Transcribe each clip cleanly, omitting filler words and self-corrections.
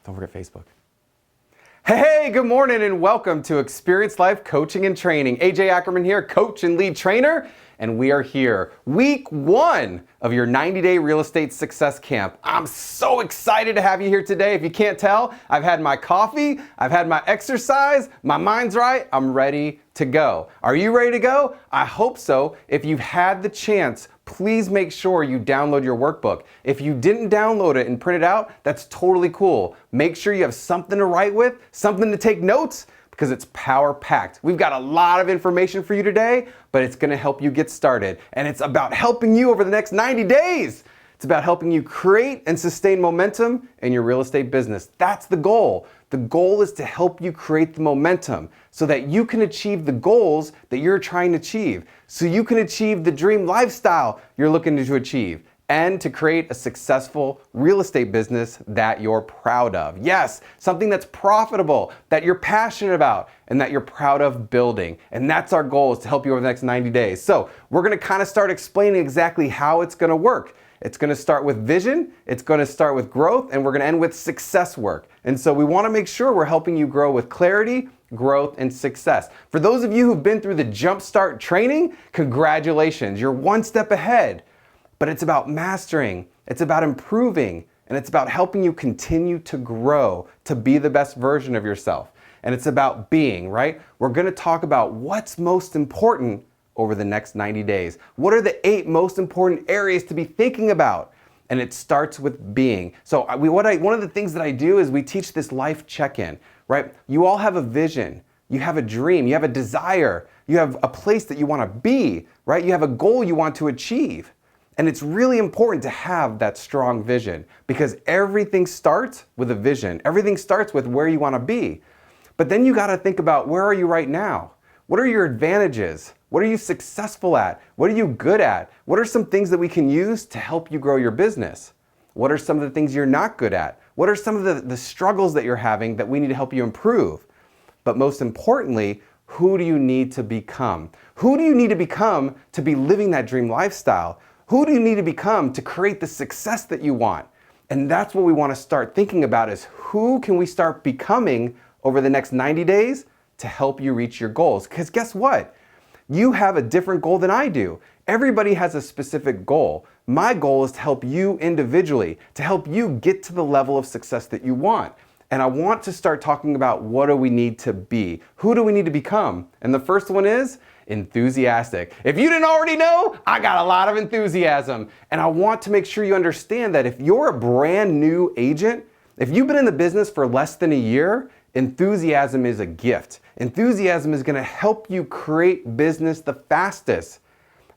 Don't forget Facebook. Hey, good morning and welcome to Experience Life Coaching and Training. AJ Ackerman here, coach and lead trainer, and we are here. Week 1 of your 90-day real estate success camp. I'm so excited to have you here today. If you can't tell, I've had my coffee, I've had my exercise, my mind's right, I'm ready to go. Are you ready to go? I hope so. If you've had the chance, please make sure you download your workbook. If you didn't download it and print it out, that's totally cool. Make sure you have something to write with, something to take notes, because it's power-packed. We've got a lot of information for you today, but it's gonna help you get started. And it's about helping you over the next 90 days. It's about helping you create and sustain momentum in your real estate business. That's the goal. The goal is to help you create the momentum so that you can achieve the goals that you're trying to achieve, so you can achieve the dream lifestyle you're looking to achieve, and to create a successful real estate business that you're proud of. Yes, something that's profitable, that you're passionate about, and that you're proud of building. And that's our goal, is to help you over the next 90 days. So we're gonna kind of start explaining exactly how it's gonna work. It's gonna start with vision, it's gonna start with growth, and we're gonna end with success work. And so we wanna make sure we're helping you grow with clarity, growth, and success. For those of you who've been through the Jumpstart training, congratulations, you're one step ahead. But it's about mastering, it's about improving, and it's about helping you continue to grow, to be the best version of yourself. And it's about being, right? We're gonna talk about what's most important over the next 90 days. What are the 8 most important areas to be thinking about? And it starts with being. So one of the things that I do is we teach this life check-in, right? You all have a vision, you have a dream, you have a desire, you have a place that you wanna be, right? You have a goal you want to achieve. And it's really important to have that strong vision, because everything starts with a vision. Everything starts with where you want to be. But then you got to think about, where are you right now? What are your advantages? What are you successful at? What are you good at? What are some things that we can use to help you grow your business? What are some of the things you're not good at? What are some of the struggles that you're having that we need to help you improve? But most importantly, who do you need to become? Who do you need to become to be living that dream lifestyle? Who do you need to become to create the success that you want? And that's what we want to start thinking about, is who can we start becoming over the next 90 days to help you reach your goals? Because guess what? You have a different goal than I do. Everybody has a specific goal. My goal is to help you individually, to help you get to the level of success that you want. And I want to start talking about, what do we need to be? Who do we need to become? And the first one is enthusiastic. If you didn't already know, I got a lot of enthusiasm. And I want to make sure you understand that if you're a brand new agent, if you've been in the business for less than a year, enthusiasm is a gift. Enthusiasm is going to help you create business the fastest.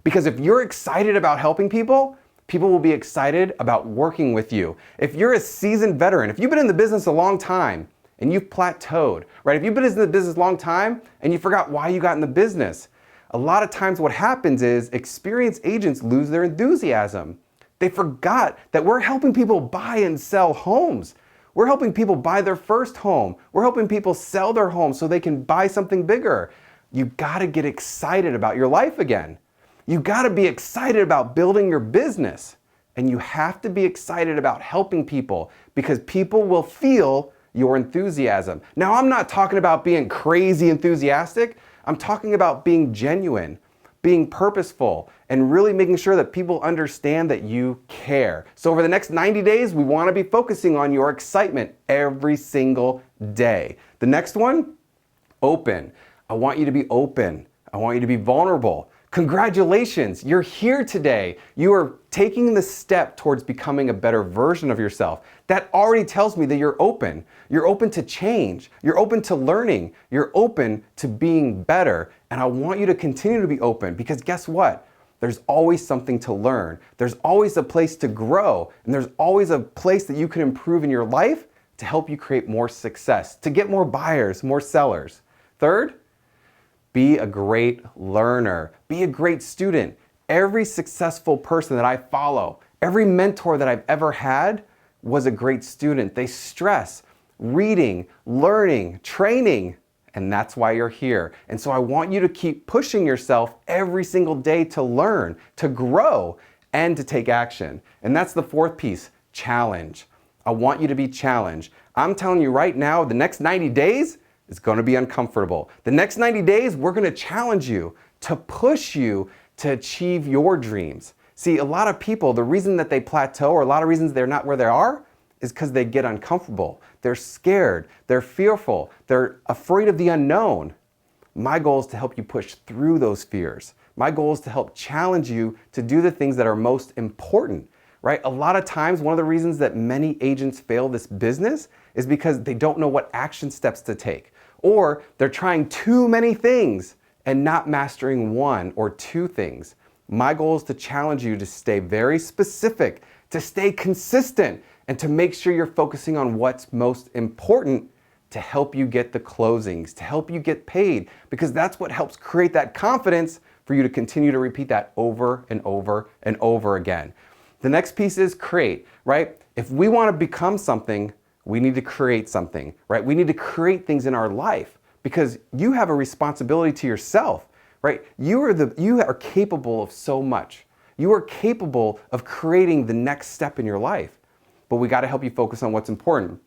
Because if you're excited about helping people, people will be excited about working with you. If you're a seasoned veteran, if you've been in the business a long time and you've plateaued, right? If you've been in the business a long time and you forgot why you got in the business, a lot of times what happens is experienced agents lose their enthusiasm. They forgot that we're helping people buy and sell homes. We're helping people buy their first home. We're helping people sell their home so they can buy something bigger. You gotta get excited about your life again. You gotta be excited about building your business. And you have to be excited about helping people, because people will feel your enthusiasm. Now, I'm not talking about being crazy enthusiastic. I'm talking about being genuine, being purposeful, and really making sure that people understand that you care. So over the next 90 days, we want to be focusing on your excitement every single day. The next one, open. I want you to be open. I want you to be vulnerable. Congratulations, you're here today. You are taking the step towards becoming a better version of yourself. That already tells me that you're open. You're open to change. You're open to learning. You're open to being better. And I want you to continue to be open, because guess what? There's always something to learn. There's always a place to grow. And there's always a place that you can improve in your life to help you create more success, to get more buyers, more sellers. Third, be a great learner. Be a great student. Every successful person that I follow, every mentor that I've ever had was a great student. They stress reading, learning, training, and that's why you're here. And so I want you to keep pushing yourself every single day to learn, to grow, and to take action. And that's the fourth piece, challenge. I want you to be challenged. I'm telling you right now, the next 90 days is going to be uncomfortable. The next 90 days, we're going to challenge you to push you to achieve your dreams. See, a lot of people, the reason that they plateau or a lot of reasons they're not where they are is because they get uncomfortable. They're scared. They're fearful. They're afraid of the unknown. My goal is to help you push through those fears. My goal is to help challenge you to do the things that are most important, right? A lot of times, one of the reasons that many agents fail this business is because they don't know what action steps to take, or they're trying too many things and not mastering one or two things. My goal is to challenge you to stay very specific, to stay consistent, and to make sure you're focusing on what's most important to help you get the closings, to help you get paid, because that's what helps create that confidence for you to continue to repeat that over and over and over again. The next piece is create, right? If we want to become something, we need to create something, right? We need to create things in our life because you have a responsibility to yourself, right? You are capable of so much. You are capable of creating the next step in your life, but we got to help you focus on what's important.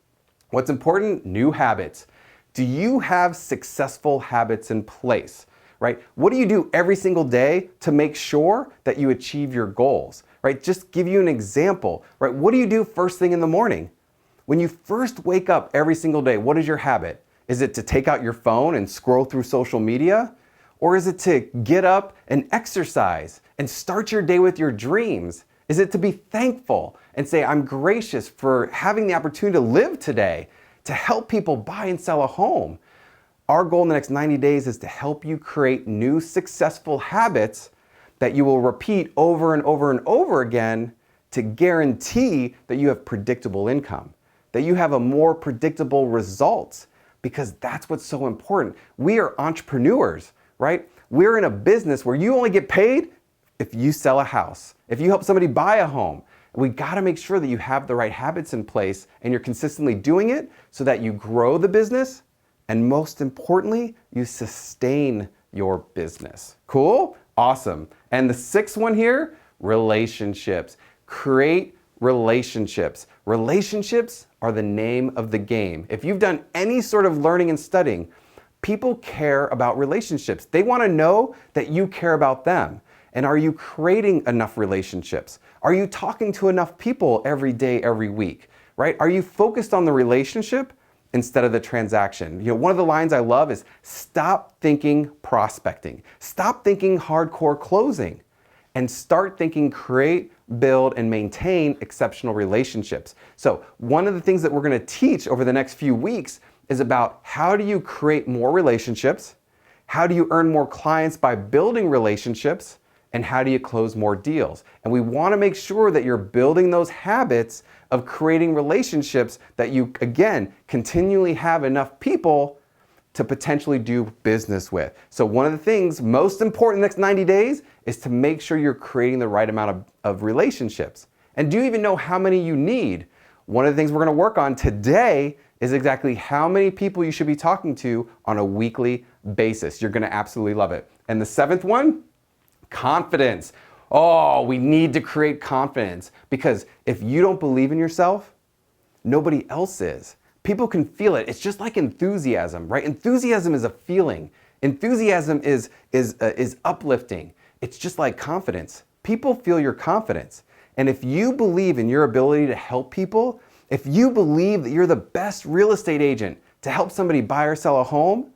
What's important? New habits. Do you have successful habits in place, right? What do you do every single day to make sure that you achieve your goals, right? Just give you an example, right? What do you do first thing in the morning? When you first wake up every single day, what is your habit? Is it to take out your phone and scroll through social media? Or is it to get up and exercise and start your day with your dreams? Is it to be thankful and say, I'm gracious for having the opportunity to live today, to help people buy and sell a home? Our goal in the next 90 days is to help you create new successful habits that you will repeat over and over and over again to guarantee that you have predictable income, that you have a more predictable results, because that's what's so important. We are entrepreneurs, right? We're in a business where you only get paid if you sell a house, if you help somebody buy a home. We got to make sure that you have the right habits in place and you're consistently doing it so that you grow the business and most importantly, you sustain your business. Cool? Awesome. And the sixth one here, relationships. Create relationships. Relationships are the name of the game. If you've done any sort of learning and studying, people care about relationships. They want to know that you care about them. And are you creating enough relationships? Are you talking to enough people every day, every week, right? Are you focused on the relationship instead of the transaction? You know, one of the lines I love is stop thinking prospecting. Stop thinking hardcore closing and start thinking create, build, and maintain exceptional relationships. So one of the things that we're going to teach over the next few weeks is about how do you create more relationships? How do you earn more clients by building relationships? And how do you close more deals? And we want to make sure that you're building those habits of creating relationships that you, again, continually have enough people to potentially do business with. So one of the things most important in the next 90 days is to make sure you're creating the right amount of relationships. And do you even know how many you need? One of the things we're going to work on today is exactly how many people you should be talking to on a weekly basis. You're going to absolutely love it. And the seventh one, confidence. Oh, we need to create confidence because if you don't believe in yourself, nobody else is. People can feel it. It's just like enthusiasm, right? Enthusiasm is a feeling. Enthusiasm is uplifting. It's just like confidence. People feel your confidence. And if you believe in your ability to help people, if you believe that you're the best real estate agent to help somebody buy or sell a home,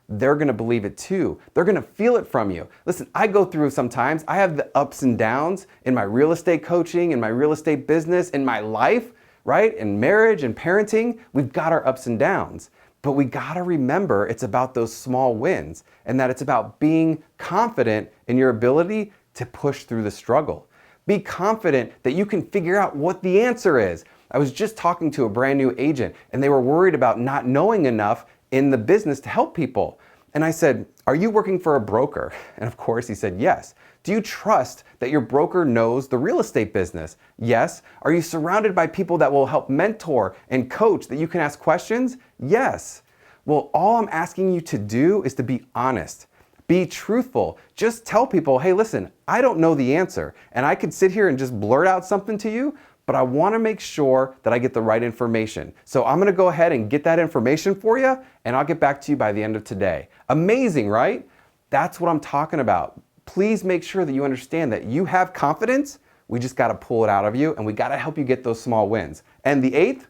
they're going to believe it too. They're going to feel it from you. Listen, I go through sometimes, I have the ups and downs in my real estate coaching, in my real estate business, in my life, right? In marriage and parenting, we've got our ups and downs. But we got to remember it's about those small wins and that it's about being confident in your ability to push through the struggle. Be confident that you can figure out what the answer is. I was just talking to a brand new agent and they were worried about not knowing enough in the business to help people. And I said, are you working for a broker? And of course he said, yes. Do you trust that your broker knows the real estate business? Yes. Are you surrounded by people that will help mentor and coach that you can ask questions? Yes. Well, all I'm asking you to do is to be honest. Be truthful. Just tell people, hey, listen, I don't know the answer. And I could sit here and just blurt out something to you, but I want to make sure that I get the right information. So I'm going to go ahead and get that information for you, and I'll get back to you by the end of today. Amazing, right? That's what I'm talking about. Please make sure that you understand that you have confidence. We just got to pull it out of you, and we got to help you get those small wins. And the eighth,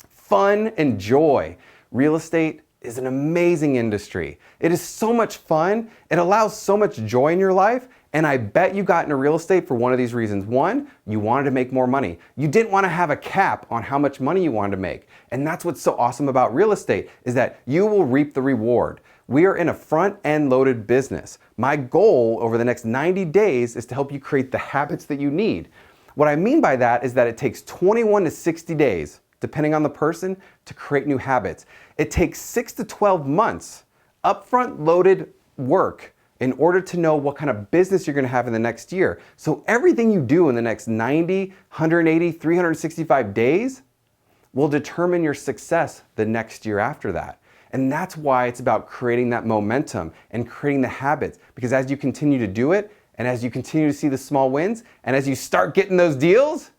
fun and joy. Real estate is an amazing industry. It is so much fun. It allows so much joy in your life. And I bet you got into real estate for one of these reasons. One, you wanted to make more money. You didn't want to have a cap on how much money you wanted to make. And that's what's so awesome about real estate, is that you will reap the reward. We are in a front-end loaded business. My goal over the next 90 days is to help you create the habits that you need. What I mean by that is that it takes 21 to 60 days, depending on the person, to create new habits. It takes 6 to 12 months, upfront loaded work, in order to know what kind of business you're going to have in the next year. So everything you do in the next 90, 180, 365 days will determine your success the next year after that. And that's why it's about creating that momentum and creating the habits, because as you continue to do it, and as you continue to see the small wins, and as you start getting those deals,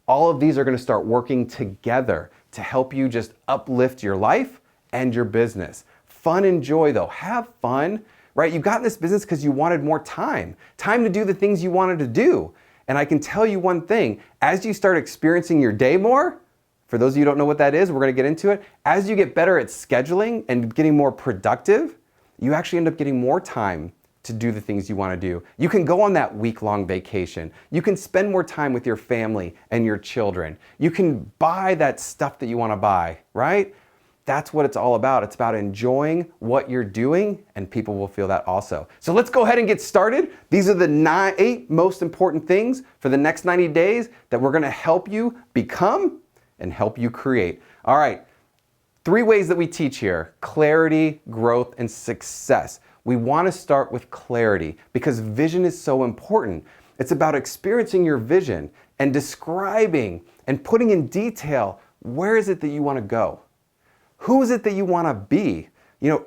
all of these are going to start working together to help you just uplift your life and your business. Fun and joy though. Have fun. Right? You got in this business because you wanted more time to do the things you wanted to do. And I can tell you one thing, as you start experiencing your day more, for those of you who don't know what that is, we're going to get into it. As you get better at scheduling and getting more productive, you actually end up getting more time to do the things you want to do. You can go on that week-long vacation. You can spend more time with your family and your children. You can buy that stuff that you want to buy, right? That's what it's all about. It's about enjoying what you're doing, and people will feel that also. So let's go ahead and get started. These are the 8 most important things for the next 90 days that we're going to help you become and help you create. All right, 3 ways that we teach here: clarity, growth, and success. We want to start with clarity because vision is so important. It's about experiencing your vision and describing and putting in detail, where is it that you want to go? Who is it that you want to be?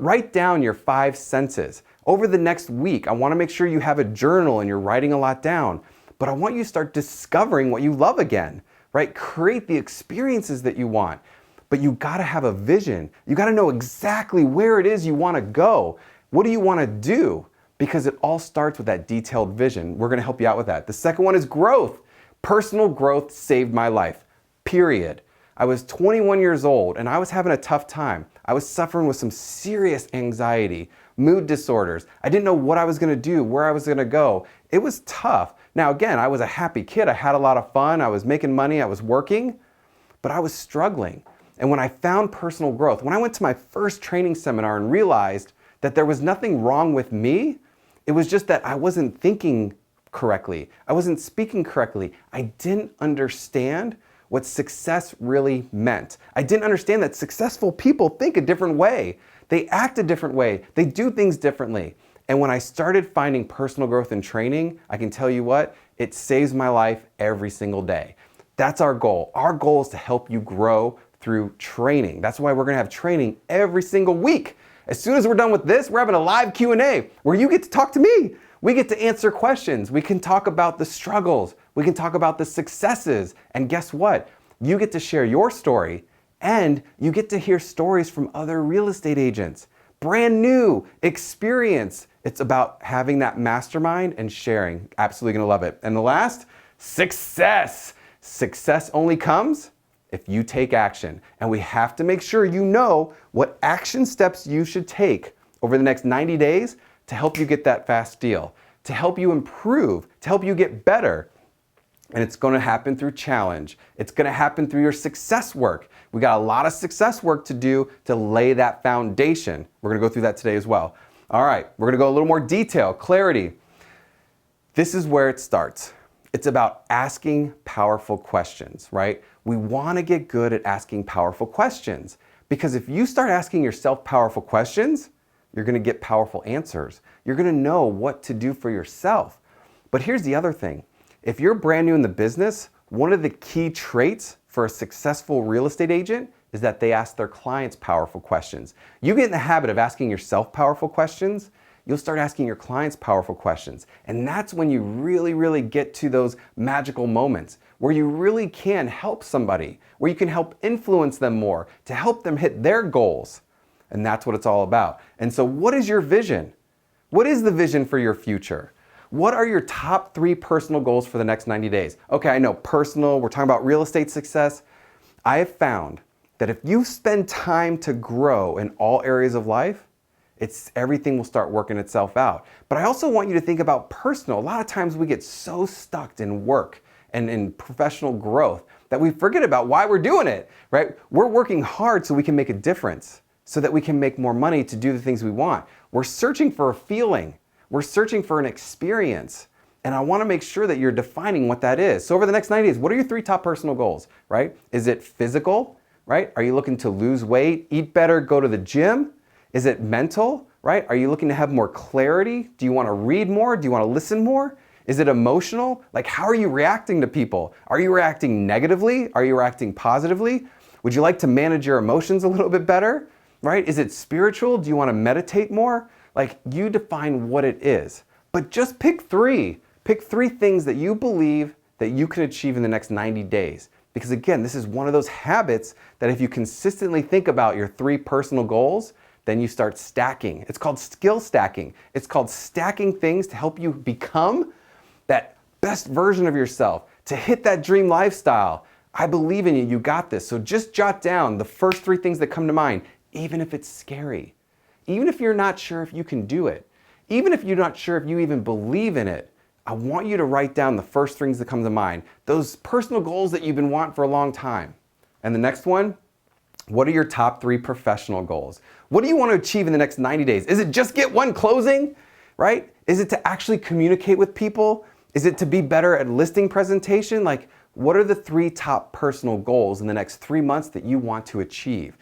Write down your 5 senses. Over the next week, I want to make sure you have a journal and you're writing a lot down. But I want you to start discovering what you love again, right? Create the experiences that you want. But you got to have a vision. You got to know exactly where it is you want to go. What do you want to do? Because it all starts with that detailed vision. We're going to help you out with that. The second one is growth. Personal growth saved my life, period. I was 21 years old and I was having a tough time. I was suffering with some serious anxiety, mood disorders. I didn't know what I was going to do, where I was going to go. It was tough. Now again, I was a happy kid. I had a lot of fun. I was making money. I was working, but I was struggling. And when I found personal growth, when I went to my first training seminar and realized that there was nothing wrong with me, it was just that I wasn't thinking correctly. I wasn't speaking correctly. I didn't understand what success really meant. I didn't understand that successful people think a different way. They act a different way. They do things differently. And when I started finding personal growth and training, I can tell you what, it saves my life every single day. That's our goal. Our goal is to help you grow through training. That's why we're going to have training every single week. As soon as we're done with this, we're having a live Q&A where you get to talk to me. We get to answer questions. We can talk about the struggles. We can talk about the successes. And guess what? You get to share your story, and you get to hear stories from other real estate agents. Brand new experience. It's about having that mastermind and sharing. Absolutely gonna love it. And the last, success. Success only comes if you take action. And we have to make sure you know what action steps you should take over the next 90 days to help you get that fast deal, to help you improve, to help you get better. And it's going to happen through challenge. It's going to happen through your success work. We got a lot of success work to do to lay that foundation. We're going to go through that today as well. All right, we're going to go a little more detail, clarity. This is where it starts. It's about asking powerful questions, right? We want to get good at asking powerful questions, because if you start asking yourself powerful questions, you're going to get powerful answers. You're going to know what to do for yourself. But here's the other thing. If you're brand new in the business, one of the key traits for a successful real estate agent is that they ask their clients powerful questions. You get in the habit of asking yourself powerful questions, you'll start asking your clients powerful questions. And that's when you really, really get to those magical moments where you really can help somebody, where you can help influence them more to help them hit their goals. And that's what it's all about. And so what is your vision? What is the vision for your future? What are your top 3 personal goals for the next 90 days? Okay, I know personal, we're talking about real estate success. I have found that if you spend time to grow in all areas of life, everything will start working itself out. But I also want you to think about personal. A lot of times we get so stuck in work and in professional growth that we forget about why we're doing it, right? We're working hard so we can make a difference, so that we can make more money to do the things we want. We're searching for a feeling. We're searching for an experience. And I want to make sure that you're defining what that is. So over the next 90 days, what are your 3 top personal goals, right? Is it physical, right? Are you looking to lose weight, eat better, go to the gym? Is it mental, right? Are you looking to have more clarity? Do you want to read more? Do you want to listen more? Is it emotional? Like, how are you reacting to people? Are you reacting negatively? Are you reacting positively? Would you like to manage your emotions a little bit better, right? Is it spiritual? Do you want to meditate more? Like, you define what it is. But just pick 3. Pick 3 things that you believe that you can achieve in the next 90 days. Because again, this is one of those habits that if you consistently think about your 3 personal goals, then you start stacking. It's called skill stacking. It's called stacking things to help you become that best version of yourself, to hit that dream lifestyle. I believe in you. You got this. So just jot down the first 3 things that come to mind, even if it's scary. Even if you're not sure if you can do it. Even if you're not sure if you even believe in it. I want you to write down the first things that come to mind. Those personal goals that you've been wanting for a long time. And the next one, what are your top 3 professional goals? What do you want to achieve in the next 90 days? Is it just get one closing, right? Is it to actually communicate with people? Is it to be better at listing presentation? Like, what are the 3 top personal goals in the next 3 months that you want to achieve?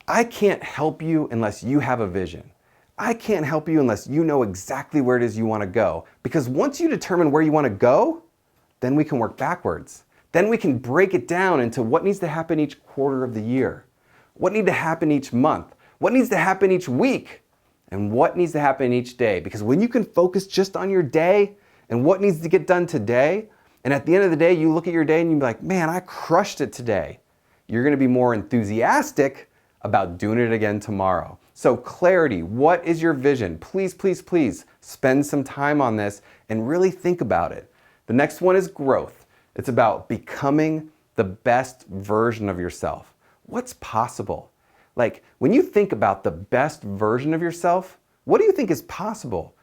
I can't help you unless you have a vision. I can't help you unless you know exactly where it is you want to go. Because once you determine where you want to go, then we can work backwards. Then we can break it down into what needs to happen each quarter of the year, what needs to happen each month, what needs to happen each week, and what needs to happen each day. Because when you can focus just on your day and what needs to get done today, and at the end of the day, you look at your day and you're like, man, I crushed it today. You're going to be more enthusiastic about doing it again tomorrow. So clarity, what is your vision? Please, please, please spend some time on this and really think about it. The next one is growth. It's about becoming the best version of yourself. What's possible? Like, when you think about the best version of yourself, what do you think is possible?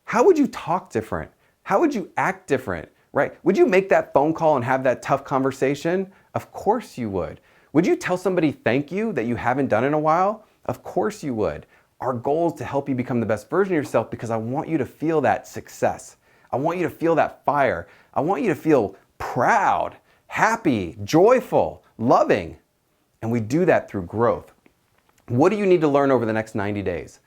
How would you talk different? How would you act different, right? Would you make that phone call and have that tough conversation? Of course you would. Would you tell somebody thank you that you haven't done in a while? Of course you would. Our goal is to help you become the best version of yourself because I want you to feel that success. I want you to feel that fire. I want you to feel proud, happy, joyful, loving. And we do that through growth. What do you need to learn over the next 90 days?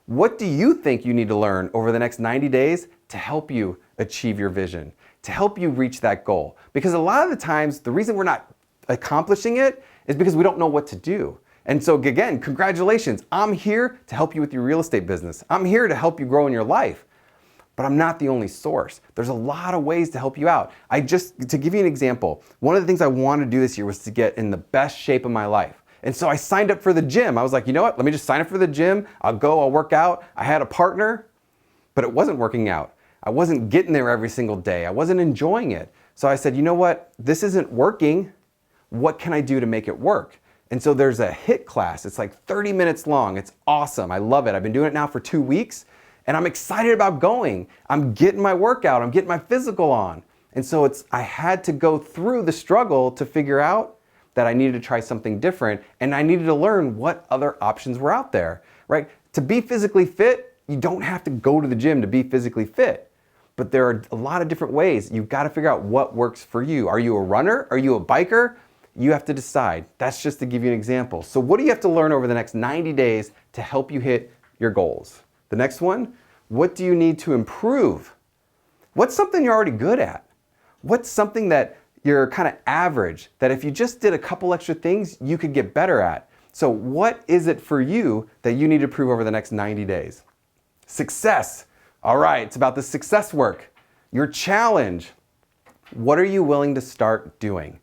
What do you think you need to learn over the next 90 days to help you achieve your vision, to help you reach that goal? Because a lot of the times, the reason we're not accomplishing it is because we don't know what to do. And so again, congratulations. I'm here to help you with your real estate business. I'm here to help you grow in your life. But I'm not the only source. There's a lot of ways to help you out. To give you an example, one of the things I wanted to do this year was to get in the best shape of my life. And so I signed up for the gym. I was like, you know what? Let me just sign up for the gym. I'll go, I'll work out. I had a partner, but it wasn't working out. I wasn't getting there every single day. I wasn't enjoying it. So I said, you know what? This isn't working. What can I do to make it work? And so there's a HIIT class. It's like 30 minutes long. It's awesome. I love it. I've been doing it now for 2 weeks and I'm excited about going. I'm getting my workout. I'm getting my physical on. And so I had to go through the struggle to figure out that I needed to try something different and I needed to learn what other options were out there, right? To be physically fit, you don't have to go to the gym to be physically fit. But there are a lot of different ways. You've got to figure out what works for you. Are you a runner? Are you a biker? You have to decide. That's just to give you an example. So what do you have to learn over the next 90 days to help you hit your goals? The next one, what do you need to improve? What's something you're already good at? What's something that you're kind of average, that if you just did a couple extra things, you could get better at? So what is it for you that you need to prove over the next 90 days? Success. All right, it's about the success work. Your challenge. What are you willing to start doing?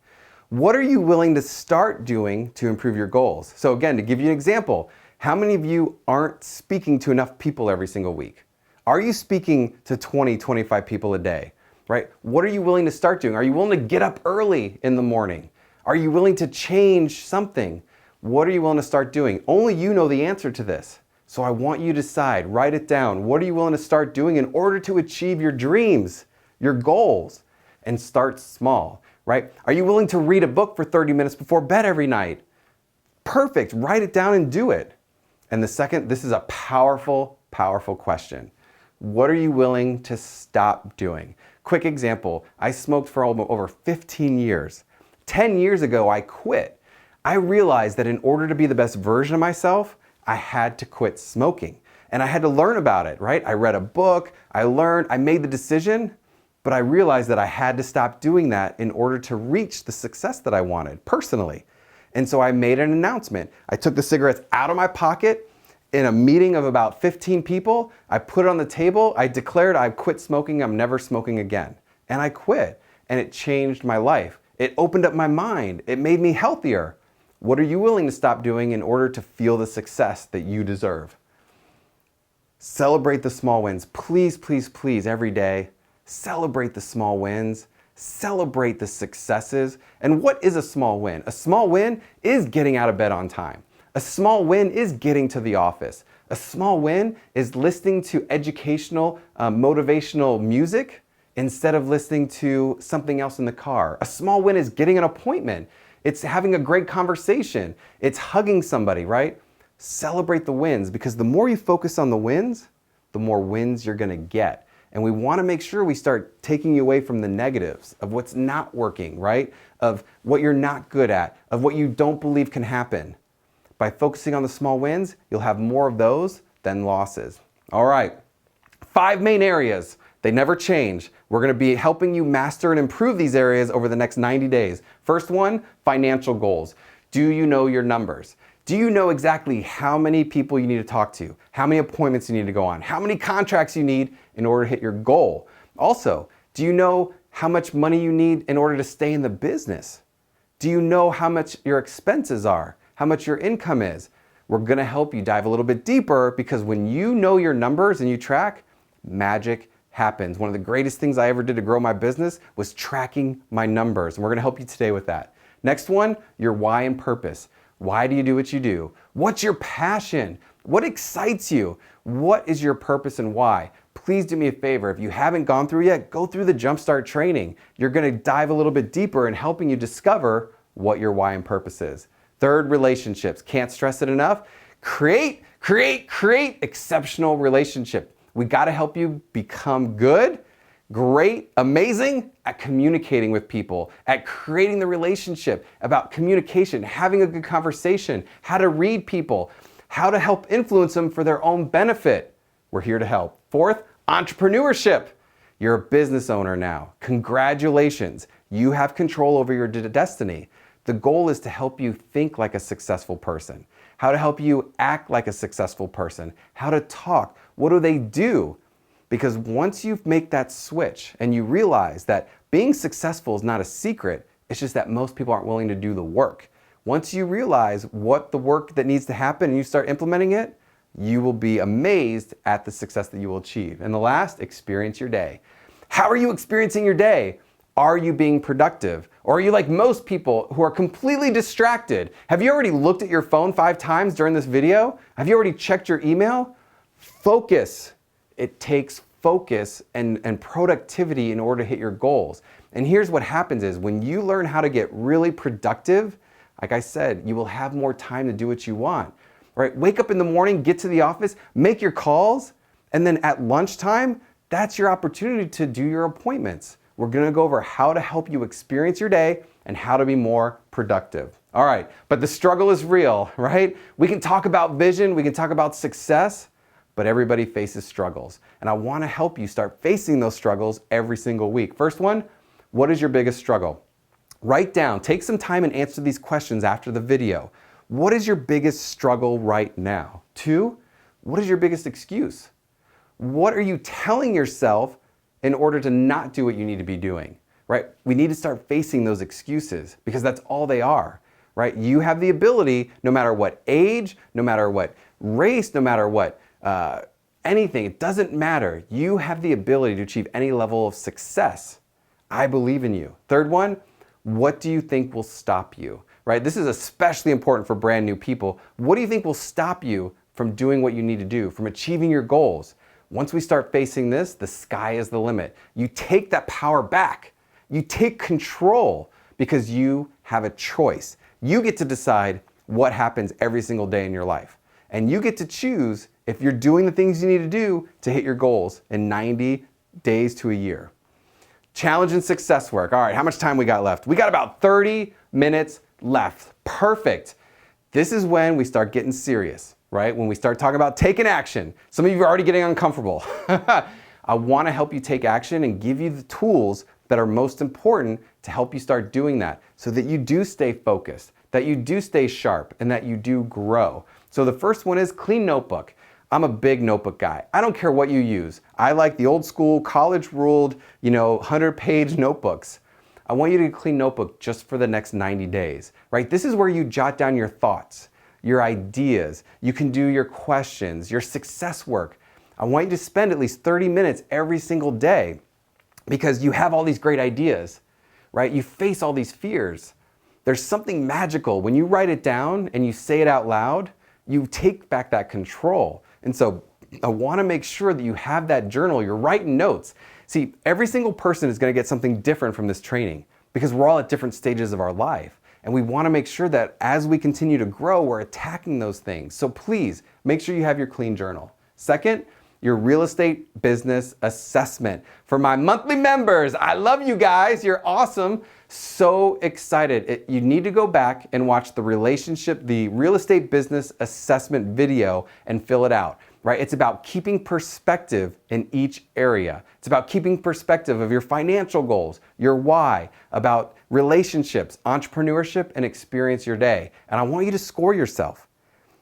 What are you willing to start doing to improve your goals? So again, to give you an example, how many of you aren't speaking to enough people every single week? Are you speaking to 20, 25 people a day, right? What are you willing to start doing? Are you willing to get up early in the morning? Are you willing to change something? What are you willing to start doing? Only you know the answer to this. So I want you to decide, write it down. What are you willing to start doing in order to achieve your dreams, your goals? And start small, right? Are you willing to read a book for 30 minutes before bed every night? Perfect, write it down and do it. And the second, this is a powerful, powerful question. What are you willing to stop doing? Quick example, I smoked for over 15 years. 10 years ago, I quit. I realized that in order to be the best version of myself, I had to quit smoking. And I had to learn about it, right? I read a book, I learned, I made the decision, but I realized that I had to stop doing that in order to reach the success that I wanted personally. And so I made an announcement. I took the cigarettes out of my pocket in a meeting of about 15 people. I put it on the table. I declared I quit smoking. I'm never smoking again. And I quit. And it changed my life. It opened up my mind. It made me healthier. What are you willing to stop doing in order to feel the success that you deserve? Celebrate the small wins. Please, please, please, every day. Celebrate the small wins. Celebrate the successes. And what is a small win? A small win is getting out of bed on time. A small win is getting to the office. A small win is listening to educational, motivational music instead of listening to something else in the car. A small win is getting an appointment. It's having a great conversation. It's hugging somebody, right? Celebrate the wins, because the more you focus on the wins, the more wins you're gonna get. And we want to make sure we start taking you away from the negatives of what's not working, right? Of what you're not good at, of what you don't believe can happen. By focusing on the small wins, you'll have more of those than losses. All right, 5 main areas. They never change. We're going to be helping you master and improve these areas over the next 90 days. First one, financial goals. Do you know your numbers? Do you know exactly how many people you need to talk to? How many appointments you need to go on? How many contracts you need in order to hit your goal? Also, do you know how much money you need in order to stay in the business? Do you know how much your expenses are? How much your income is? We're gonna help you dive a little bit deeper, because when you know your numbers and you track, magic happens. One of the greatest things I ever did to grow my business was tracking my numbers. And we're gonna help you today with that. Next one, your why and purpose. Why do you do what you do? What's your passion? What excites you? What is your purpose and why? Please do me a favor. If you haven't gone through yet, go through the Jumpstart training. You're gonna dive a little bit deeper in helping you discover what your why and purpose is. Third, relationships. Can't stress it enough. Create exceptional relationship. We gotta help you become good, great, amazing at communicating with people, at creating the relationship, about communication, having a good conversation, how to read people, how to help influence them for their own benefit. We're here to help. Fourth, entrepreneurship. You're a business owner now. Congratulations. You have control over your destiny. The goal is to help you think like a successful person, how to help you act like a successful person, how to talk. What do they do? Because once you make that switch and you realize that being successful is not a secret, it's just that most people aren't willing to do the work. Once you realize what the work that needs to happen and you start implementing it, you will be amazed at the success that you will achieve. And the last, experience your day. How are you experiencing your day? Are you being productive? Or are you like most people who are completely distracted? Have you already looked at your phone 5 times during this video? Have you already checked your email? Focus. It takes focus and productivity in order to hit your goals. And here's what happens is when you learn how to get really productive, like I said, you will have more time to do what you want. Right? Wake up in the morning, get to the office, make your calls, and then at lunchtime, that's your opportunity to do your appointments. We're gonna go over how to help you experience your day and how to be more productive. All right, but the struggle is real, right? We can talk about vision, we can talk about success, but everybody faces struggles. And I wanna help you start facing those struggles every single week. First one, what is your biggest struggle? Write down, take some time and answer these questions after the video. What is your biggest struggle right now? 2, what is your biggest excuse? What are you telling yourself in order to not do what you need to be doing? right? We need to start facing those excuses because that's all they are, right? You have the ability, no matter what age, no matter what race, no matter what anything, it doesn't matter. You have the ability to achieve any level of success. I believe in you. Third one, what do you think will stop you, right? This is especially important for brand new people. What do you think will stop you from doing what you need to do, from achieving your goals? Once we start facing this, the sky is the limit. You take that power back. You take control because you have a choice. You get to decide what happens every single day in your life. And you get to choose if you're doing the things you need to do to hit your goals in 90 days to a year. Challenge and success work. All right, how much time we got left? We got about 30 minutes left. Perfect. This is when we start getting serious, right? When we start talking about taking action. Some of you are already getting uncomfortable. I want to help you take action and give you the tools that are most important to help you start doing that so that you do stay focused, that you do stay sharp, and that you do grow. So the first one is clean notebook. I'm a big notebook guy. I don't care what you use. I like the old school, college ruled, 100-page notebooks. I want you to get a clean notebook just for the next 90 days, right? This is where you jot down your thoughts, your ideas. You can do your questions, your success work. I want you to spend at least 30 minutes every single day because you have all these great ideas, right? You face all these fears. There's something magical. When you write it down and you say it out loud, you take back that control. And so I want to make sure that you have that journal, you're writing notes. See, every single person is going to get something different from this training because we're all at different stages of our life. And we want to make sure that as we continue to grow, we're attacking those things. So please make sure you have your clean journal. Second, your real estate business assessment. For my monthly members, I love you guys. You're awesome. So excited. You need to go back and watch the real estate business assessment video and fill it out, right? It's about keeping perspective in each area. It's about keeping perspective of your financial goals, your why, about relationships, entrepreneurship, and experience your day. And I want you to score yourself.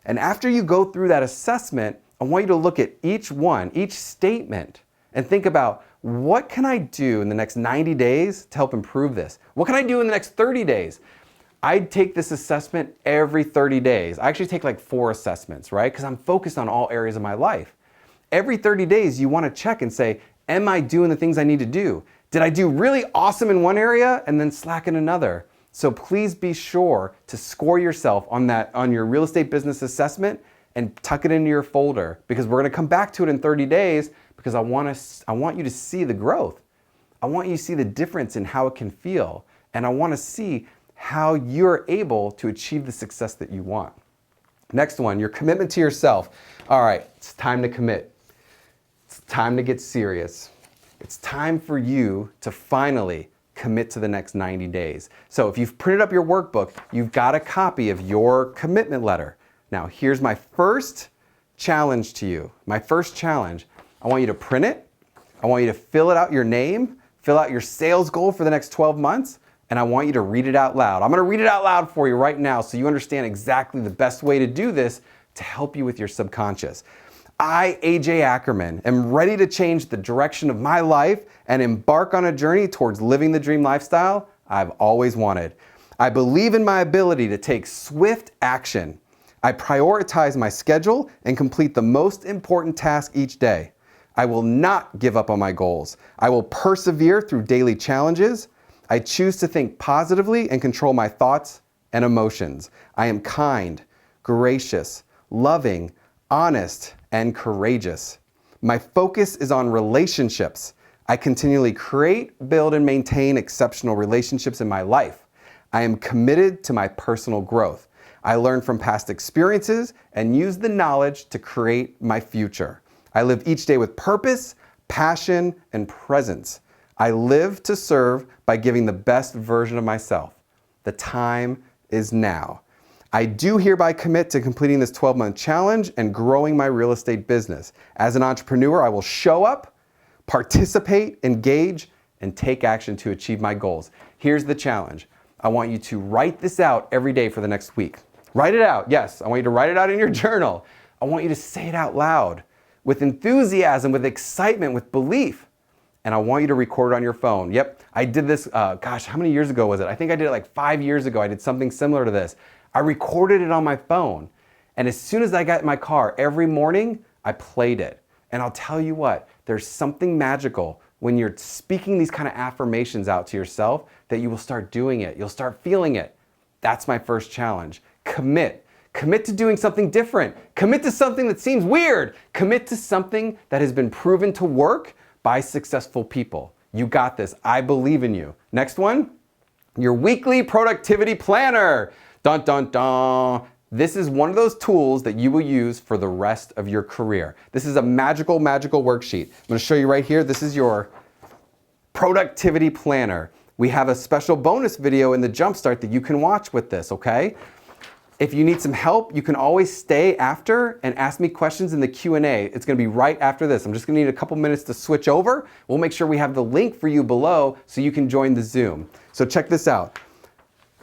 And after you go through that assessment, I want you to look at each statement, and think about, what can I do in the next 90 days to help improve this? What can I do in the next 30 days? I take this assessment every 30 days. I actually take like 4 assessments, right? Because I'm focused on all areas of my life. Every 30 days, you want to check and say, am I doing the things I need to do? Did I do really awesome in one area and then slack in another? So please be sure to score yourself on your real estate business assessment and tuck it into your folder because we're going to come back to it in 30 days because I want you to see the growth. I want you to see the difference in how it can feel. And I want to see how you're able to achieve the success that you want. Next one, your commitment to yourself. All right, it's time to commit. It's time to get serious. It's time for you to finally commit to the next 90 days. So if you've printed up your workbook, you've got a copy of your commitment letter. Now, here's my first challenge to you. My first challenge. I want you to print it. I want you to fill it out your name, fill out your sales goal for the next 12 months, and I want you to read it out loud. I'm going to read it out loud for you right now so you understand exactly the best way to do this to help you with your subconscious. I, AJ Ackerman, am ready to change the direction of my life and embark on a journey towards living the dream lifestyle I've always wanted. I believe in my ability to take swift action. I prioritize my schedule and complete the most important task each day. I will not give up on my goals. I will persevere through daily challenges. I choose to think positively and control my thoughts and emotions. I am kind, gracious, loving, honest, and courageous. My focus is on relationships. I continually create, build, and maintain exceptional relationships in my life. I am committed to my personal growth. I learn from past experiences and use the knowledge to create my future. I live each day with purpose, passion, and presence. I live to serve by giving the best version of myself. The time is now. I do hereby commit to completing this 12-month challenge and growing my real estate business. As an entrepreneur, I will show up, participate, engage, and take action to achieve my goals. Here's the challenge. I want you to write this out every day for the next week. Write it out. Yes, I want you to write it out in your journal. I want you to say it out loud with enthusiasm, with excitement, with belief. and I want you to record it on your phone. Yep, I did this, gosh, how many years ago was it? I think I did it like 5 years ago. I did something similar to this. I recorded it on my phone. And as soon as I got in my car, every morning, I played it. And I'll tell you what, there's something magical when you're speaking these kind of affirmations out to yourself that you will start doing it. You'll start feeling it. That's my first challenge. Commit. Commit to doing something different. Commit to something that seems weird. Commit to something that has been proven to work by successful people. You got this. I believe in you. Next one, your weekly productivity planner. Dun, dun, dun. This is one of those tools that you will use for the rest of your career. This is a magical, magical worksheet. I'm going to show you right here. This is your productivity planner. We have a special bonus video in the Jumpstart that you can watch with this, okay? If you need some help, you can always stay after and ask me questions in the Q&A. It's going to be right after this. I'm just going to need a couple minutes to switch over. We'll make sure we have the link for you below so you can join the Zoom. So check this out.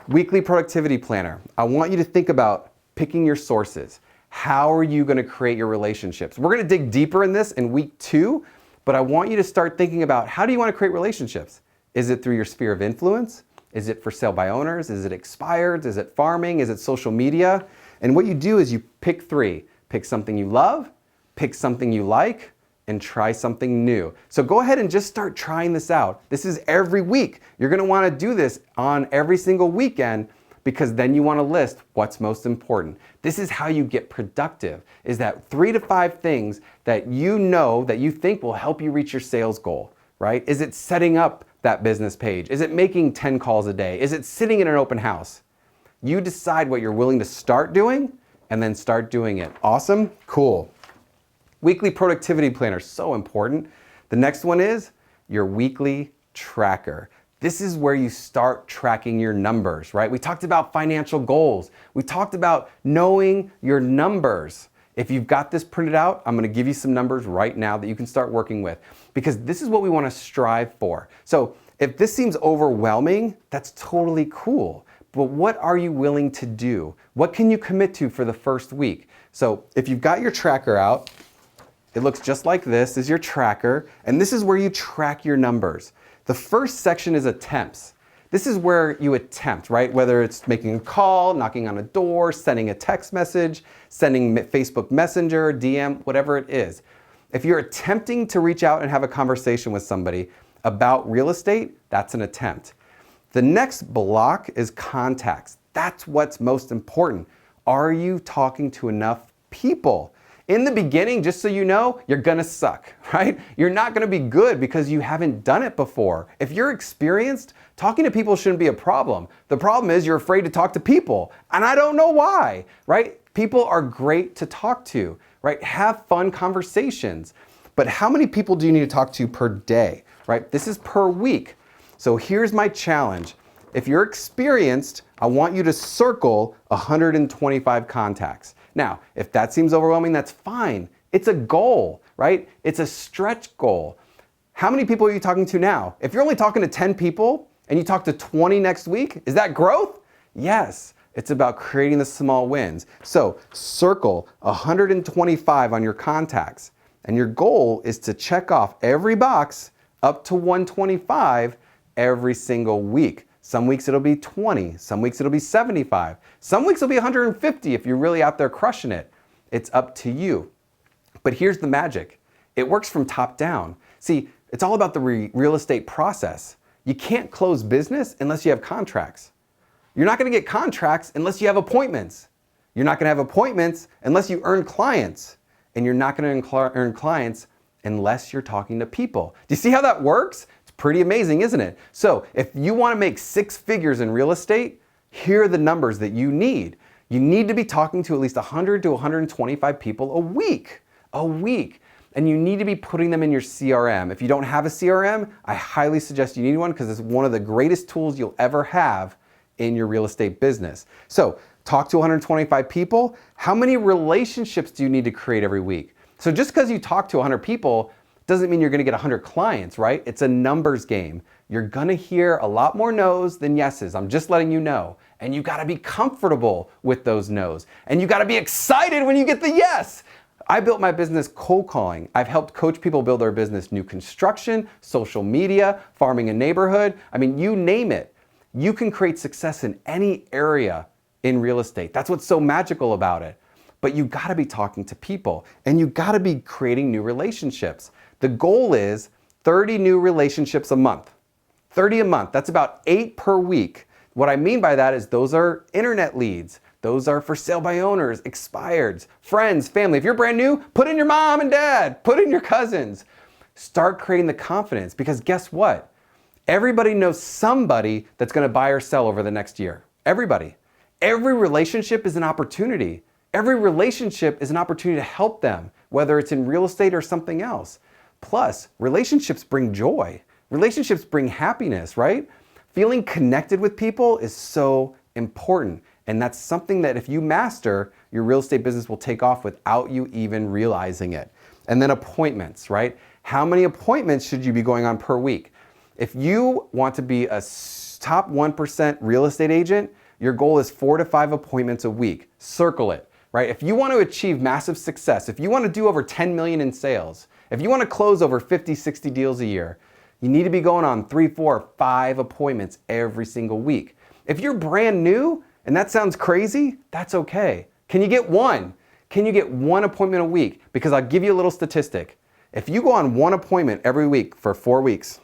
Weekly productivity planner. I want you to think about picking your sources. How are you going to create your relationships? We're going to dig deeper in this in week 2, but I want you to start thinking about how do you want to create relationships? Is it through your sphere of influence? Is it for sale by owners? Is it expireds? Is it farming? Is it social media? And what you do is you pick 3. Pick something you love, pick something you like, and try something new. So go ahead and just start trying this out. This is every week. You're going to want to do this on every single weekend, because then you want to list what's most important. This is how you get productive, is that 3 to 5 things that you know that you think will help you reach your sales goal, right? Is it setting up that business page? Is it making 10 calls a day? Is it sitting in an open house? You decide what you're willing to start doing and then start doing it. Awesome? Cool. Weekly productivity planner, so important. The next one is your weekly tracker. This is where you start tracking your numbers, right? We talked about financial goals. We talked about knowing your numbers. If you've got this printed out, I'm going to give you some numbers right now that you can start working with, because this is what we want to strive for. So if this seems overwhelming, that's totally cool. But what are you willing to do? What can you commit to for the first week? So if you've got your tracker out, it looks just like this. This is your tracker, and this is where you track your numbers. The first section is attempts. This is where you attempt, right? Whether it's making a call, knocking on a door, sending a text message, sending Facebook Messenger, DM, whatever it is. If you're attempting to reach out and have a conversation with somebody about real estate, that's an attempt. The next block is contacts. That's what's most important. Are you talking to enough people? In the beginning, just so you know, you're gonna suck, right? You're not gonna be good because you haven't done it before. If you're experienced, talking to people shouldn't be a problem. The problem is you're afraid to talk to people, and I don't know why, right? People are great to talk to, right? Have fun conversations. But how many people do you need to talk to per day, right? This is per week. So here's my challenge. If you're experienced, I want you to circle 125 contacts. Now, if that seems overwhelming, that's fine. It's a goal, right? It's a stretch goal. How many people are you talking to now? If you're only talking to 10 people and you talk to 20 next week, is that growth? Yes. It's about creating the small wins. So circle 125 on your contacts, and your goal is to check off every box up to 125 every single week. Some weeks it'll be 20, some weeks it'll be 75, some weeks it'll be 150 if you're really out there crushing it. It's up to you. But here's the magic. It works from top down. See, it's all about the real estate process. You can't close business unless you have contracts. You're not going to get contracts unless you have appointments. You're not going to have appointments unless you earn clients. And you're not going to earn clients unless you're talking to people. Do you see how that works? It's pretty amazing, isn't it? So if you want to make 6 figures in real estate, here are the numbers that you need. You need to be talking to at least 100 to 125 people a week. And you need to be putting them in your CRM. If you don't have a CRM, I highly suggest you need one, because it's one of the greatest tools you'll ever have in your real estate business. So talk to 125 people. How many relationships do you need to create every week? So just because you talk to 100 people doesn't mean you're going to get 100 clients, right? It's a numbers game. You're going to hear a lot more no's than yeses. I'm just letting you know. And you got to be comfortable with those no's. And you got to be excited when you get the yes. I built my business cold calling. I've helped coach people build their business, new construction, social media, farming a neighborhood. I mean, you name it. You can create success in any area in real estate. That's what's so magical about it. But you gotta be talking to people and you gotta be creating new relationships. The goal is 30 new relationships a month. 30 a month, that's about 8 per week. What I mean by that is those are internet leads. Those are for sale by owners, expireds, friends, family. If you're brand new, put in your mom and dad, put in your cousins. Start creating the confidence because guess what? Everybody knows somebody that's gonna buy or sell over the next year. Everybody. Every relationship is an opportunity. Every relationship is an opportunity to help them, whether it's in real estate or something else. Plus, relationships bring joy. Relationships bring happiness, right? Feeling connected with people is so important. And that's something that if you master, your real estate business will take off without you even realizing it. And then appointments, right? How many appointments should you be going on per week? If you want to be a top 1% real estate agent, your goal is 4 to 5 appointments a week. Circle it, right? If you want to achieve massive success, if you want to do over 10 million in sales, if you want to close over 50, 60 deals a year, you need to be going on 3, 4, 5 appointments every single week. If you're brand new and that sounds crazy, that's okay. Can you get one? Can you get one appointment a week? Because I'll give you a little statistic. If you go on one appointment every week for 4 weeks,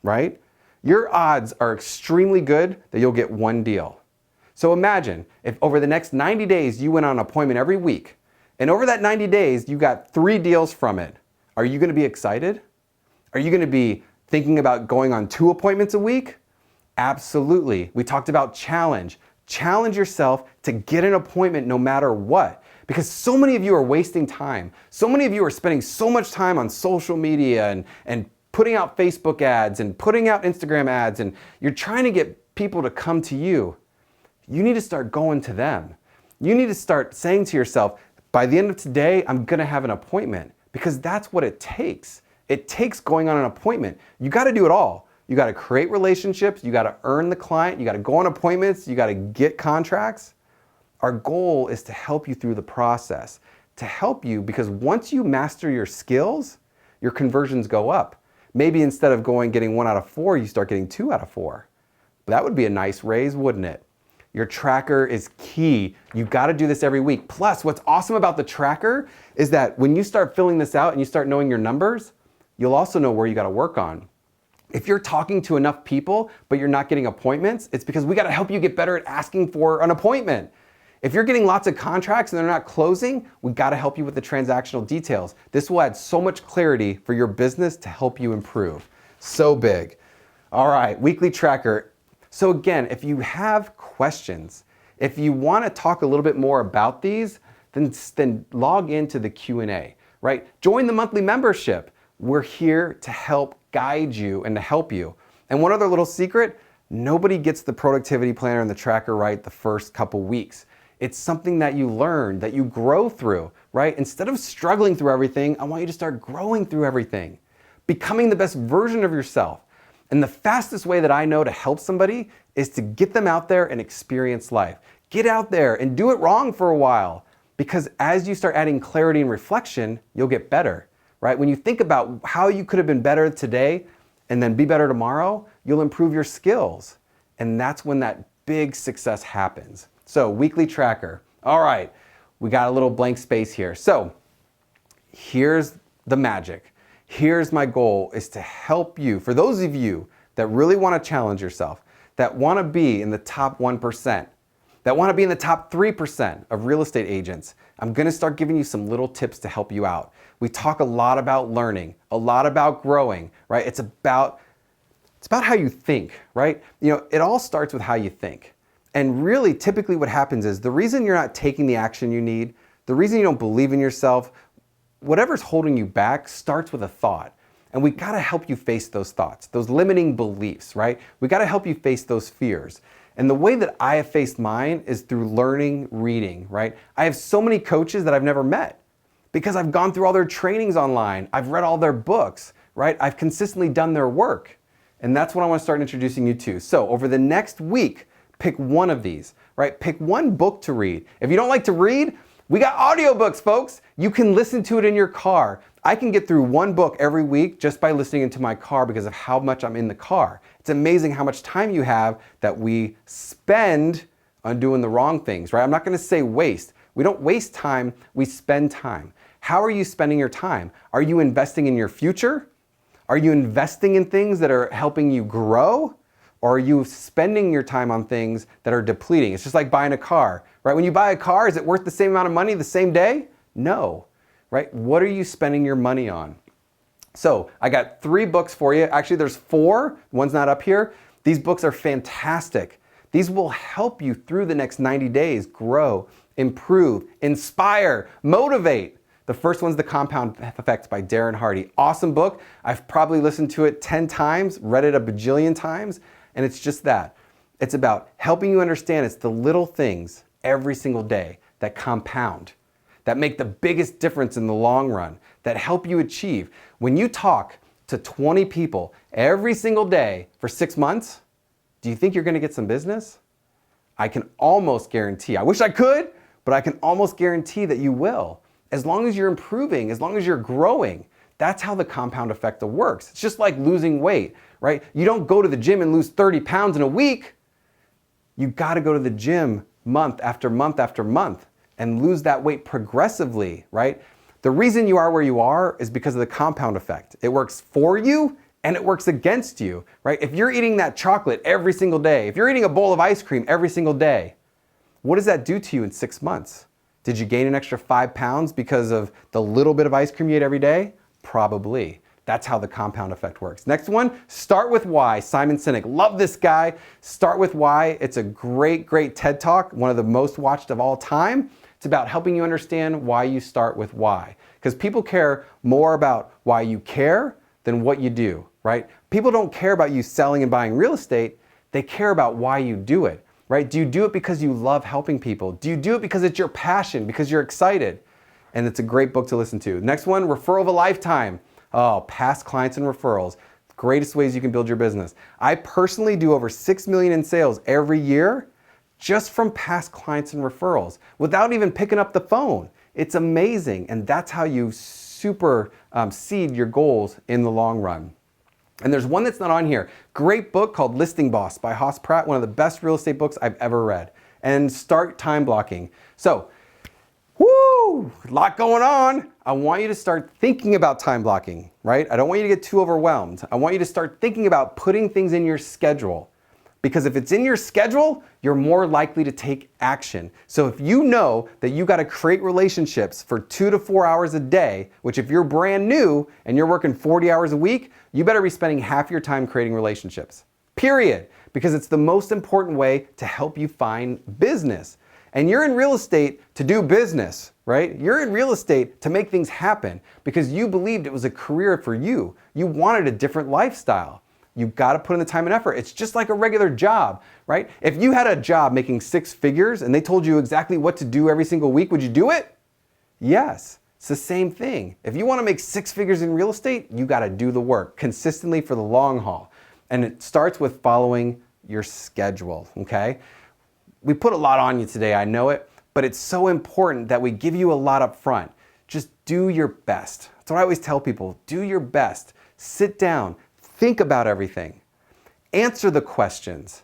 right? Your odds are extremely good that you'll get one deal. So imagine if over the next 90 days you went on an appointment every week, and over that 90 days you got 3 deals from it. Are you gonna be excited? Are you gonna be thinking about going on 2 appointments a week? Absolutely. We talked about challenge. Challenge yourself to get an appointment no matter what. Because so many of you are wasting time. So many of you are spending so much time on social media and putting out Facebook ads and putting out Instagram ads, and you're trying to get people to come to you. You need to start going to them. You need to start saying to yourself, by the end of today, I'm gonna have an appointment, because that's what it takes. It takes going on an appointment. You gotta do it all. You gotta create relationships, you gotta earn the client, you gotta go on appointments, you gotta get contracts. Our goal is to help you through the process, to help you, because once you master your skills, your conversions go up. Maybe instead of getting 1 out of 4, you start getting 2 out of 4. That would be a nice raise, wouldn't it? Your tracker is key. You gotta do this every week. Plus, what's awesome about the tracker is that when you start filling this out and you start knowing your numbers, you'll also know where you gotta work on. If you're talking to enough people, but you're not getting appointments, it's because we gotta help you get better at asking for an appointment. If you're getting lots of contracts and they're not closing, we gotta help you with the transactional details. This will add so much clarity for your business to help you improve. So big. All right, weekly tracker. So again, if you have questions, if you wanna talk a little bit more about these, then log into the Q&A, right? Join the monthly membership. We're here to help guide you and to help you. And one other little secret, nobody gets the productivity planner and the tracker right the first couple weeks. It's something that you learn, that you grow through, right? Instead of struggling through everything, I want you to start growing through everything, becoming the best version of yourself. And the fastest way that I know to help somebody is to get them out there and experience life. Get out there and do it wrong for a while, because as you start adding clarity and reflection, you'll get better, right? When you think about how you could have been better today and then be better tomorrow, you'll improve your skills. And that's when that big success happens. So weekly tracker. All right, we got a little blank space here. So here's the magic. Here's my goal, is to help you, for those of you that really want to challenge yourself, that want to be in the top 1%, that want to be in the top 3% of real estate agents, I'm going to start giving you some little tips to help you out. We talk a lot about learning, a lot about growing, right? It's about how you think, right? You know, it all starts with how you think. And really, typically what happens is the reason you're not taking the action you need, the reason you don't believe in yourself, whatever's holding you back starts with a thought. And we gotta help you face those thoughts, those limiting beliefs, right? We gotta help you face those fears. And the way that I have faced mine is through learning, reading, right? I have so many coaches that I've never met because I've gone through all their trainings online. I've read all their books, right? I've consistently done their work. And that's what I wanna start introducing you to. So over the next week, pick one of these, right? Pick one book to read. If you don't like to read, We got audiobooks, folks. You can listen to it in your car. I can get through one book every week just by listening into my car because of how much I'm in the car. It's amazing how much time you have that we spend on doing the wrong things, right? I'm not going to say waste. We don't waste time, we spend time. How are you spending your time? Are you investing in your future? Are you investing in things that are helping you grow? Or are you spending your time on things that are depleting? It's just like buying a car, right? When you buy a car, is it worth the same amount of money the same day? No, right? What are you spending your money on? So I got 3 books for you. Actually, there's 4. One's not up here. These books are fantastic. These will help you through the next 90 days grow, improve, inspire, motivate. The first one's The Compound Effect by Darren Hardy. Awesome book. I've probably listened to it 10 times, read it a bajillion times, and it's just that. It's about helping you understand it's the little things every single day that compound, that make the biggest difference in the long run, that help you achieve. When you talk to 20 people every single day for 6 months, do you think you're going to get some business? I can almost guarantee. I wish I could, but I can almost guarantee that you will. As long as you're improving, as long as you're growing, that's how the compound effect works. It's just like losing weight, right? You don't go to the gym and lose 30 pounds in a week. You got to go to the gym month after month after month and lose that weight progressively, right? The reason you are where you are is because of the compound effect. It works for you and it works against you, right? If you're eating that chocolate every single day, if you're eating a bowl of ice cream every single day, what does that do to you in 6 months? Did you gain an extra 5 pounds because of the little bit of ice cream you ate every day? Probably. That's how the compound effect works. Next one, Start With Why, Simon Sinek. Love this guy. Start With Why. It's a great, great TED Talk, one of the most watched of all time. It's about helping you understand why you start with why. Because people care more about why you care than what you do, right? People don't care about you selling and buying real estate. They care about why you do it. Right? Do you do it because you love helping people? Do you do it because it's your passion, because you're excited? And it's a great book to listen to. Next one, Referral of a Lifetime. Oh, past clients and referrals. Greatest ways you can build your business. I personally do over 6 million in sales every year just from past clients and referrals without even picking up the phone. It's amazing. And that's how you seed your goals in the long run. And there's one that's not on here. Great book called Listing Boss by Haas Pratt, one of the best real estate books I've ever read. And start time blocking. So, woo, a lot going on. I want you to start thinking about time blocking, right? I don't want you to get too overwhelmed. I want you to start thinking about putting things in your schedule. Because if it's in your schedule, you're more likely to take action. So if you know that you got to create relationships for 2 to 4 hours a day, which if you're brand new and you're working 40 hours a week, you better be spending half your time creating relationships. Period. Because it's the most important way to help you find business. And you're in real estate to do business, right? You're in real estate to make things happen because you believed it was a career for you. You wanted a different lifestyle. You've got to put in the time and effort. It's just like a regular job, right? If you had a job making 6 figures and they told you exactly what to do every single week, would you do it? Yes. It's the same thing. If you want to make 6 figures in real estate, you got to do the work consistently for the long haul. And it starts with following your schedule, okay? We put a lot on you today, I know it, but it's so important that we give you a lot up front. Just do your best. That's what I always tell people. Do your best. Sit down. Think about everything. Answer the questions.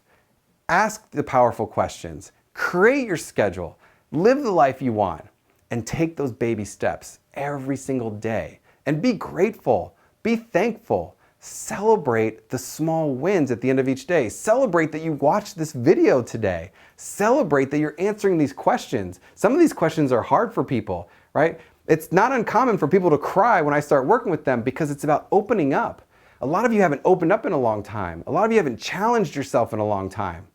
Ask the powerful questions. Create your schedule. Live the life you want. And take those baby steps every single day. And be grateful. Be thankful. Celebrate the small wins at the end of each day. Celebrate that you watched this video today. Celebrate that you're answering these questions. Some of these questions are hard for people, right? It's not uncommon for people to cry when I start working with them because it's about opening up. A lot of you haven't opened up in a long time. A lot of you haven't challenged yourself in a long time.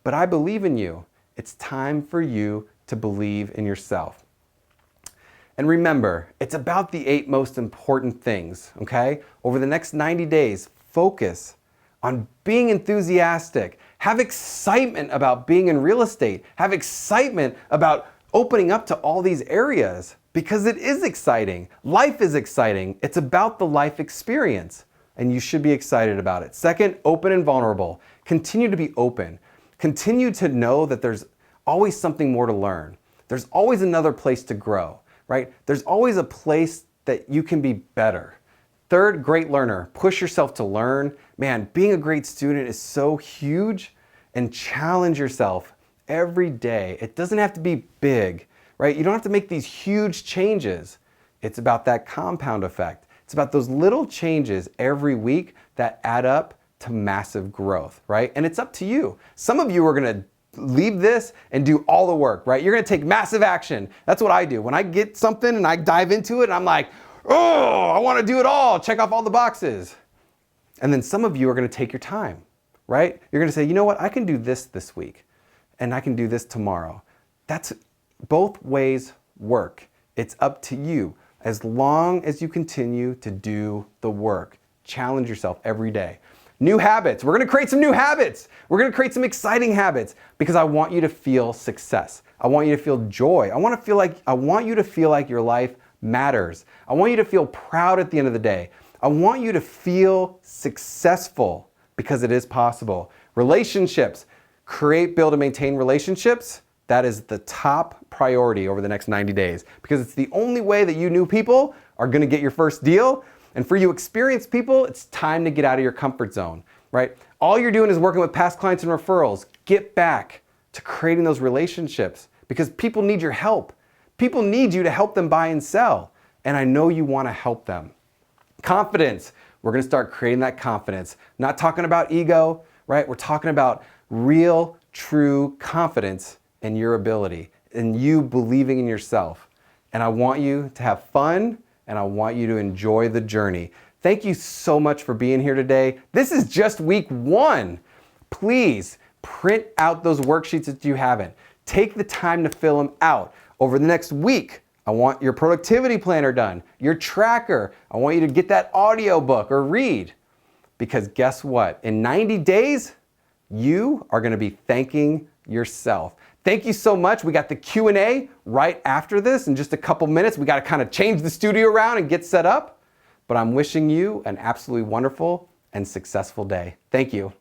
But I believe in you. It's time for you to believe in yourself. And remember, it's about the 8 most important things, okay? Over the next 90 days, focus on being enthusiastic. Have excitement about being in real estate. Have excitement about opening up to all these areas because it is exciting. Life is exciting. It's about the life experience. And you should be excited about it. Second, open and vulnerable. Continue to be open. Continue to know that there's always something more to learn. there's always another place to grow, right? There's always a place that you can be better. Third, great learner. Push yourself to learn. Man, being a great student is so huge, and challenge yourself every day. It doesn't have to be big, right? You don't have to make these huge changes. It's about that compound effect. It's about those little changes every week that add up to massive growth, right? And it's up to you. Some of you are gonna leave this and do all the work, right? You're gonna take massive action. That's what I do. When I get something and I dive into it, and I'm like, oh, I wanna do it all, check off all the boxes. And then some of you are gonna take your time, right? You're gonna say, you know what, I can do this week, and I can do this tomorrow. That's both ways work. It's up to you. As long as you continue to do the work, challenge yourself every day. New habits. We're gonna create some new habits. We're gonna create some exciting habits because I want you to feel success. I want you to feel joy. I want you to feel like your life matters. I want you to feel proud at the end of the day. I want you to feel successful because it is possible. Relationships. Create, build, and maintain relationships. That is the top priority over the next 90 days because it's the only way that you new people are gonna get your first deal. And for you experienced people, it's time to get out of your comfort zone, right? All you're doing is working with past clients and referrals. Get back to creating those relationships because people need your help. People need you to help them buy and sell. And I know you wanna help them. Confidence. We're gonna start creating that confidence. Not talking about ego, right? We're talking about real, true confidence in your ability, in you believing in yourself. And I want you to have fun, and I want you to enjoy the journey. Thank you so much for being here today. This is just week 1. Please print out those worksheets if you haven't. Take the time to fill them out. Over the next week, I want your productivity planner done, your tracker. I want you to get that audio book or read. Because guess what? In 90 days, you are gonna be thanking yourself. Thank you so much. We got the Q&A right after this in just a couple minutes. We got to kind of change the studio around and get set up. But I'm wishing you an absolutely wonderful and successful day. Thank you.